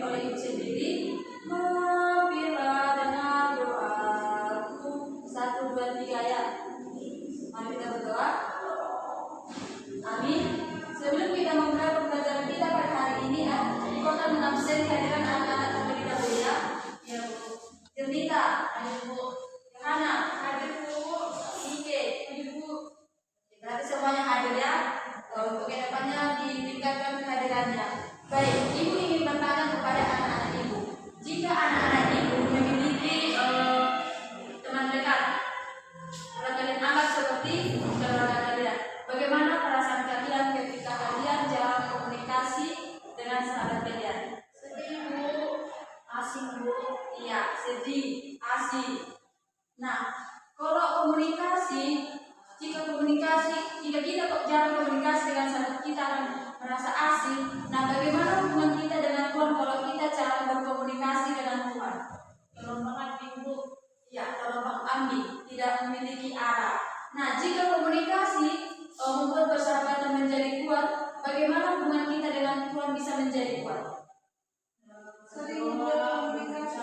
oleh ibu sendiri. Mampirlah dengan doaku. 1, 2, 3 ya. Mari kita berdoa. Amin. Sebelum kita memulai pembelajaran kita pada hari ini, aku akan mengabsen kehadiran anak-anak terlebih dahulu ya. Ya Bu. Jernita, hadir Bu. Yohana, hadir Bu. Ike, hadir Bu. Berarti semuanya hadir ya. Untuk kedepannya ditingkatkan kehadirannya. Baik, ibu ingin bertanya kepada anak-anak ibu. Jika anak-anak ibu memiliki teman dekat, kalau kalian anggap seperti keluarga kalian, bagaimana perasaan kalian ketika kalian jalan komunikasi dengan sahabat kalian? Sedih Bu, asing Bu, iya sedih, asing. Nah, kalau komunikasi, jika kita kok jalan komunikasi dengan sahabat kita akan merasa asing. Nah, bagaimana hubungan kita dengan Tuhan kalau kita cara berkomunikasi dengan Tuhan? Terombang ambing Bu. Ya, terombang ambing, tidak memiliki arah. Nah, jika komunikasi membuat persahabatan menjadi kuat, bagaimana hubungan kita dengan Tuhan bisa menjadi kuat? Sering berkomunikasi.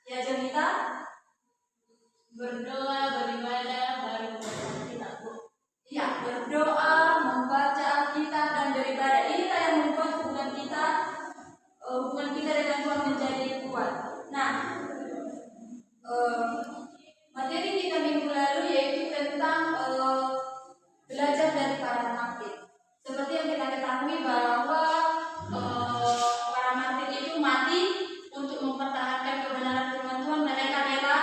Ya, Jonita, berdoa, beribadah, baru membaca Alkitab Bu. Iya, berdoa, membaca Alkitab dan beribadah. Inilah yang membuat hubungan kita dengan Tuhan menjadi kuat. Nah, materi kita minggu lalu yaitu tentang belajar dari para martir. Seperti yang kita ketahui bahwa para martir itu mati untuk mempertahankan kebenaran firman Tuhan. Mereka rela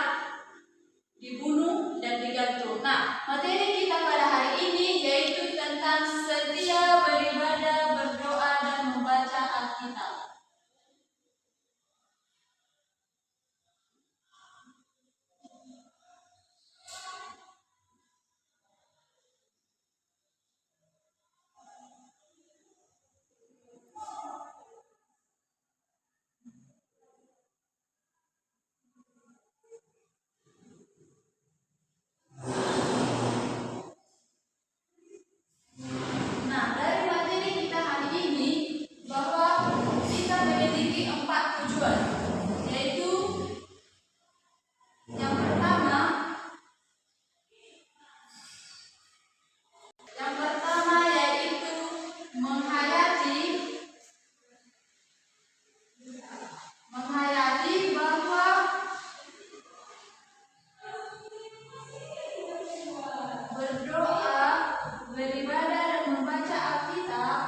dibunuh dan digantung. Nah, materi kita pada hari ini yaitu tentang setia beribadah, berdoa dan membaca Alkitab. Nah, dari materi kita hari ini bahwa kita memiliki 4 tujuan, yaitu yang pertama yaitu menghayati bahwa berdoa, beribadah dan membaca Alkitab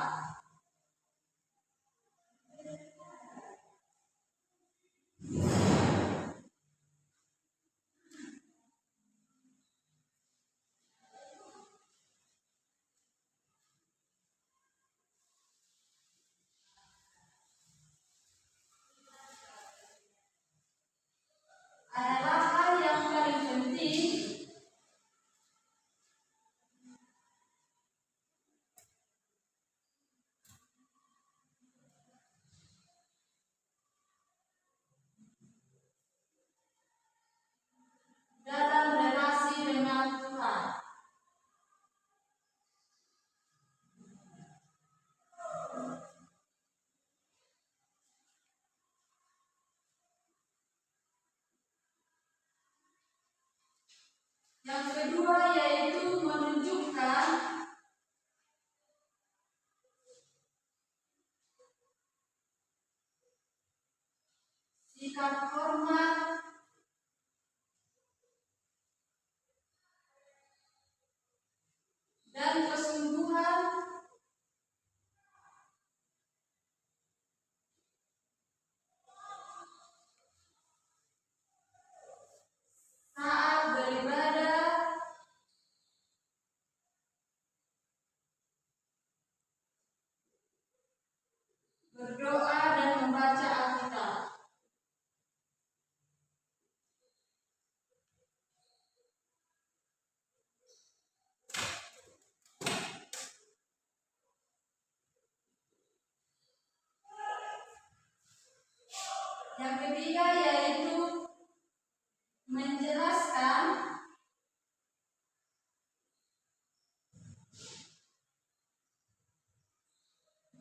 adalah hal yang paling penting dalam relasi dengan Tuhan. Yang kedua yaitu menunjukkan sikap hormat dan kesungguhan saat beribadah, berdoa dan membaca Alkitab. Yang ketiga yaitu menjelaskan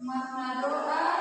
makna doa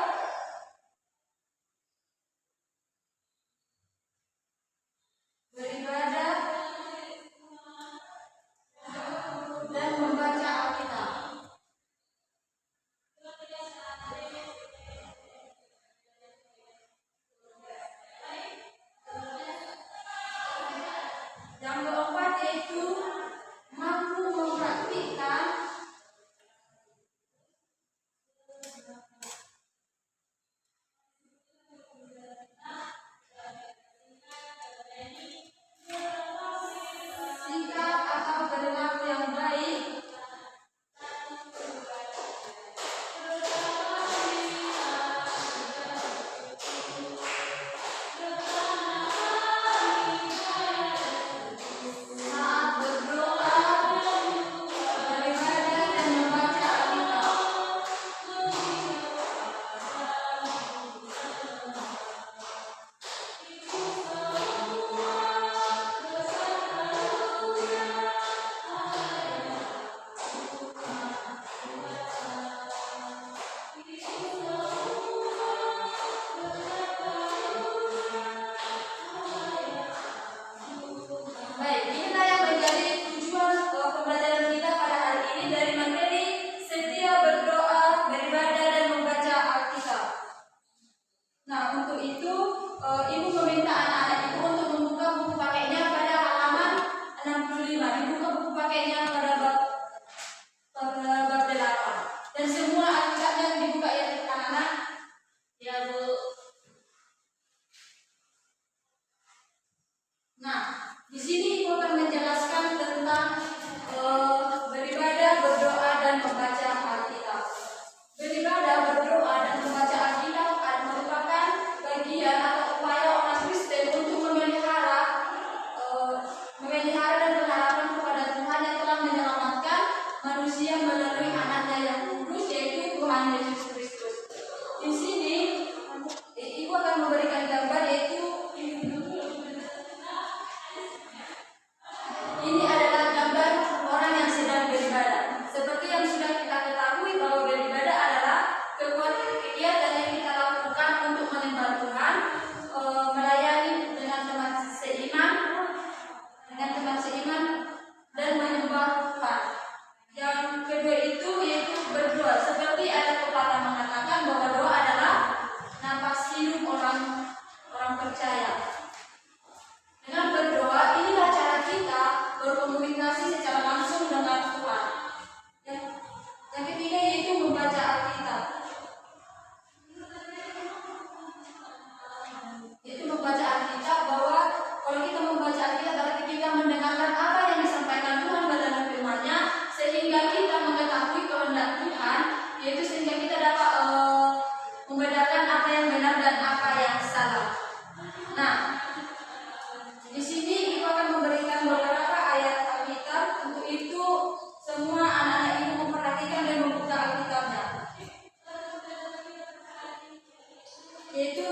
yaitu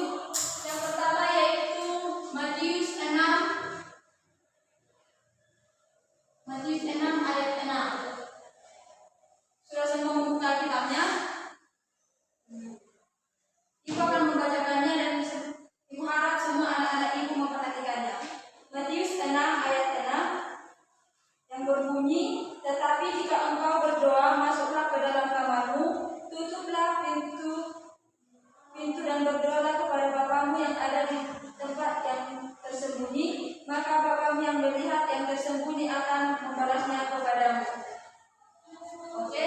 yang pertama yaitu Matius 6 ayat 6. Sudah semua membuka kitabnya? Ibu akan membacakannya dan ibu harap semua anak-anak ibu memperhatikannya. Matius 6 ayat 6 yang berbunyi, tetapi jika engkau berdoa, masuklah ke dalam kamarmu, tutuplah pintu dan berdoalah kepada Bapamu yang ada di tempat yang tersembunyi, maka Bapamu yang melihat yang tersembunyi akan membalasnya kepadamu. Oke,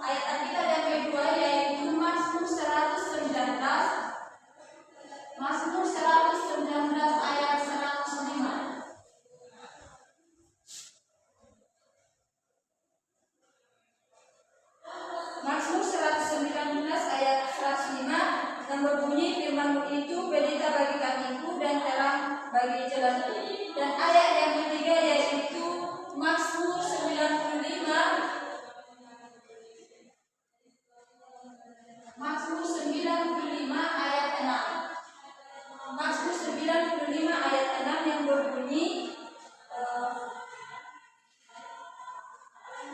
ayat Alkitab yang kedua yaitu Mazmur 119 ayat 105. Mazmur 119 ayat 105 yang berbunyi, firman-Mu itu pelita bagi kakiku dan terang bagi jalanku. Dan ayat yang ketiga yaitu Mazmur 95 ayat 6. Mazmur 95 ayat 6 yang berbunyi,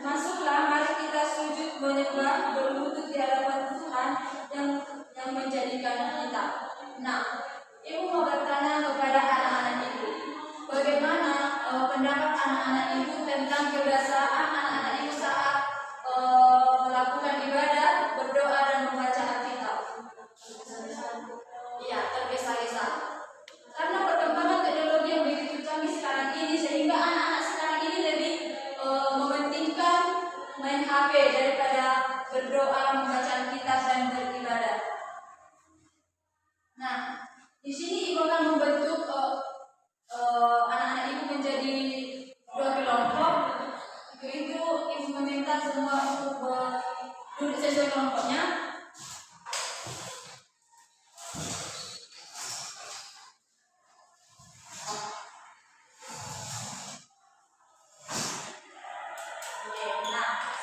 masuklah, mari kita sujud menyembah berlutut di hadapan Tuhan yang menjadikan kita. Nah, ibu mau bertanya kepada anak-anak ibu, bagaimana pendapat anak-anak ibu tentang kebiasaan anak-anak ibu saat melakukan ibadah, berdoa dan membaca Alkitab? Iya, tergesa-gesa. Karena perkembangan teknologi yang begitu canggih sekarang ini, sehingga anak-anak sekarang ini lebih mementingkan main HP daripada berdoa, membaca Alkitab dan beribadah. Nah, di sini ibu akan membentuk anak-anak ibu menjadi 2 kelompok. Itu ibu meminta semua untuk duduk sesuai kelompoknya.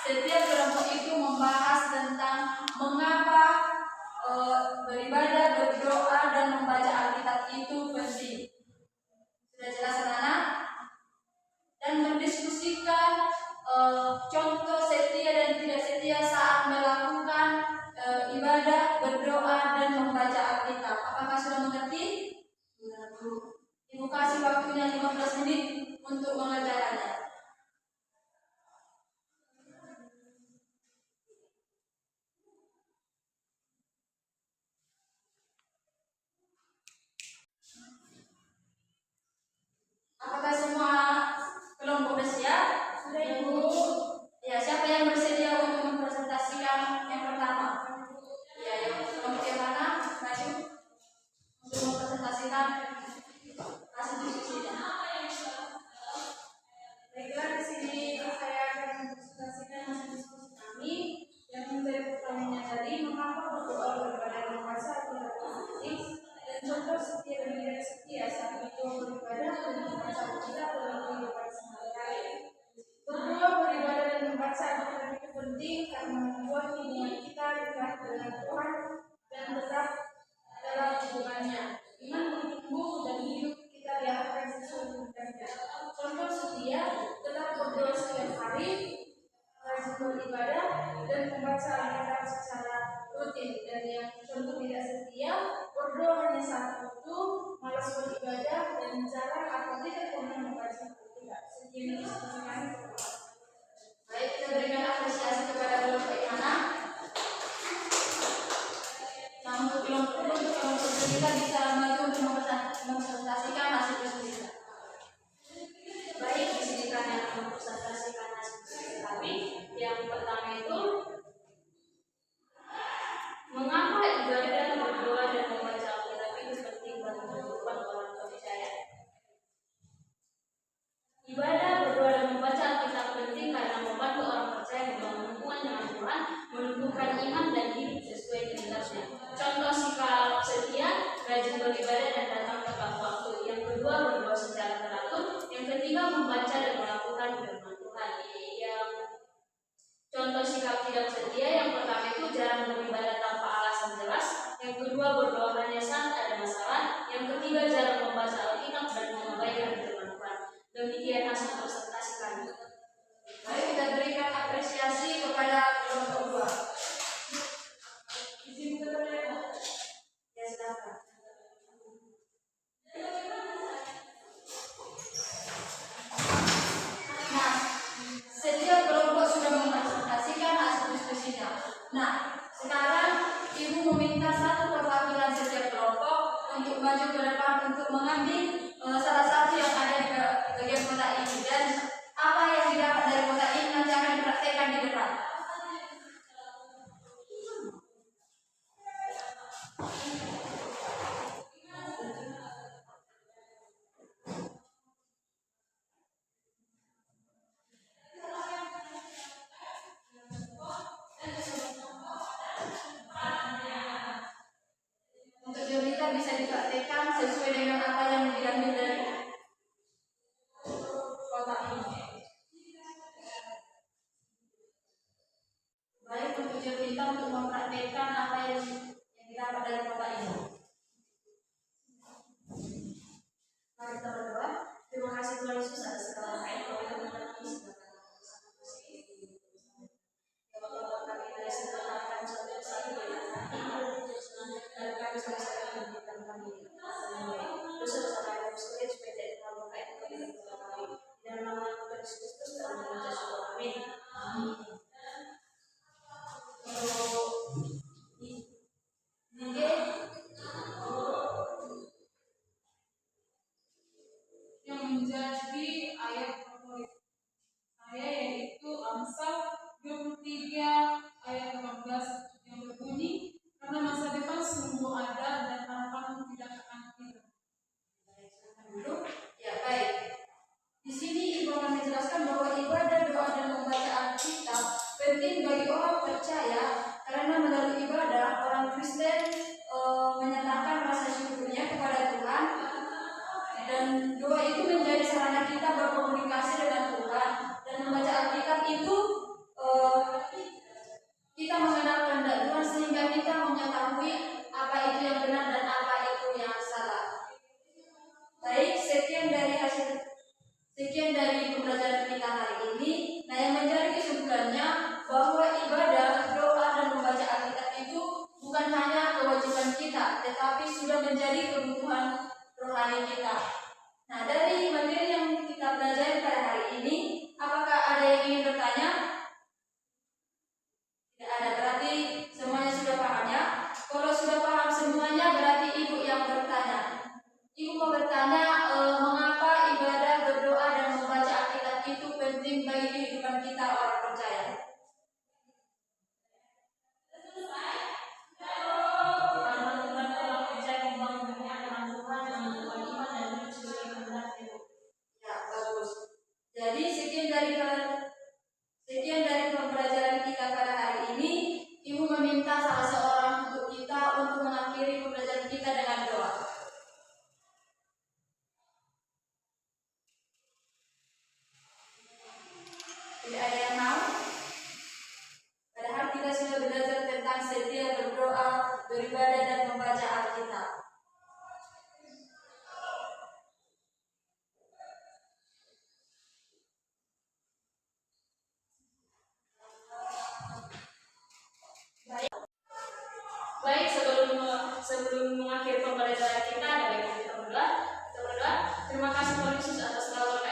Setiap kelompok itu membahas tentang mengapa beribadah, berdoa, dan membaca Alkitab itu penting. Sudah jelas anak-anak? Dan mendiskusikan contoh setia dan tidak setia saat melakukan ibadah, berdoa, dan membaca Alkitab. Apakah sudah mengerti? Ibu kasih waktunya 15 menit untuk mengerjakannya. Apakah semua kelompok bersiap? Sudah ibu? Ya, siapa yang bersedia untuk mempresentasikan yang pertama? Ya, yang kelompok yang mana? Maju untuk mempresentasikan hasil diskusinya. Baiklah, di sini saya akan mempresentasikan hasil diskusi kami yang menjadi pertanyaannya tadi, mengapa berdoa, beribadah, membaca Alkitab penting, dan contoh setia dan tidak setia saat itu beribadah dan membaca Alkitab dalam kehidupan sehari-hari. Berdoa, beribadah, dan membaca Alkitab itu penting karena membuat hubungan kita dekat dengan Tuhan dan tetap dalam hubungannya. Iman bertumbuh dan hidup kita diarahkan sesuai kehendaknya. Contoh setia, tetap berdoa setiap hari, rajin beribadah, dan membaca Alkitab secara rutin. Dan yang contoh tidak setia, berdoa hanya saat waktu, malas beribadah, dan jarang atau tidak pernah membaca Alkitab. Sekian diskusi kami. Baik, kita berikan apresiasi kepada kelompok yang mana. Nah, untuk kelompok kita bisa maju untuk mempresentasikan hasil diskusi. Baik, di sini kami akan mempresentasikan hasil diskusi kami. Yang pertama itu, mengapa ibadah, berdoa, dan membaca Alkitab itu penting bagi kehidupan orang percaya? Ibadah, berdoa, dan membaca Alkitab penting karena membantu orang percaya membangun hubungan dengan Tuhan, menumbuhkan iman dan hidup sesuai kehendaknya. Contoh sikap setia, rajin beribadah dan datang tepat waktu. Yang kedua, berdoa secara teratur. Yang ketiga, membaca dan melakukan firman Tuhan. Yang contoh sikap tidak setia, yang pertama itu jarang beribadah tanpa alasan jelas. Yang kedua, berdoa hanya juga jarang membaca Alkitab dan mengabaikan firman Tuhan. Demikian hasil presentasi kami. Mari kita berikan apresiasi kepada kelompok 2. Izin kepada ya, silakan. Nah, setiap kelompok sudah mempresentasikan hasil diskusinya. Nah, sekarang Ibu meminta satu perwakilan setiap kelompok untuk maju ke depan untuk mengambil salah satu yang ada di bagian kotak ini, dan apa yang didapat dari kotak ini nanti akan dipraktekkan di depan. Untuk Jonita bisa dipraktekkan sesuai dengan apa yang diambil dari kotak ini. Baik, untuk Jonita untuk mempraktekkan apa yang didapat dari kotak ini. Mari kita berdoa. Terima kasih Tuhan Yesus atas segala berkat yang kami terima. Bapak kami dari segala kami sampai saat ini dan kami sama-sama memberikan kami dosa-dosa kami supaya tidak terlalu baik kami dan nama Tuhan Yesus Kristus dalam nama Yesus. Amin. Yang menjadi ayat favorit saya yaitu Amsal 23 ayat 18 yang berbunyi, karena masa depan sungguh ada dan harapan tidak akan hilang. Ya, baik. Di sini Ibu akan menjelaskan bahwa ibadah, doa, dan membaca Alkitab penting bagi orang percaya, karena melalui ibadah orang Kristen menyatakan rasa syukurnya kepada Tuhan, dan doa itu menjadi sarana kita berkomunikasi dengan Tuhan, dan membaca Alkitab itu kita mengenal kehendak Tuhan sehingga kita mengetahui apa itu yang benar dan apa itu yang salah. Baik, sekian dari pembelajaran kita hari ini. Nah, yang menjadi kesimpulannya bahwa ibadah, doa, dan membaca Alkitab itu bukan hanya kewajiban kita, tetapi sudah menjadi kebutuhan rohani kita. Nah, dari materi yang kita pelajari pada hari ini, apakah ada yang ingin bertanya? Tidak ada, berarti semuanya sudah paham ya. Kalau sudah paham semuanya, berarti Ibu yang bertanya. Ibu mau bertanya, mengapa ibadah, berdoa, dan membaca Alkitab itu penting bagi kehidupan kita orang percaya? Ya, bagus. Jadi sekian dari pembelajaran kita pada hari ini. Ibu meminta salah seorang untuk kita untuk mengakhiri pembelajaran kita dengan doa. Tidak ada yang mau? Padahal kita sudah belajar tentang setia berdoa, beribadah, dan membaca Alkitab. Baik, sebelum mengakhiri pembelajaran kita, ada yang kita berdoa. Terima kasih Tuhan Yesus atas segala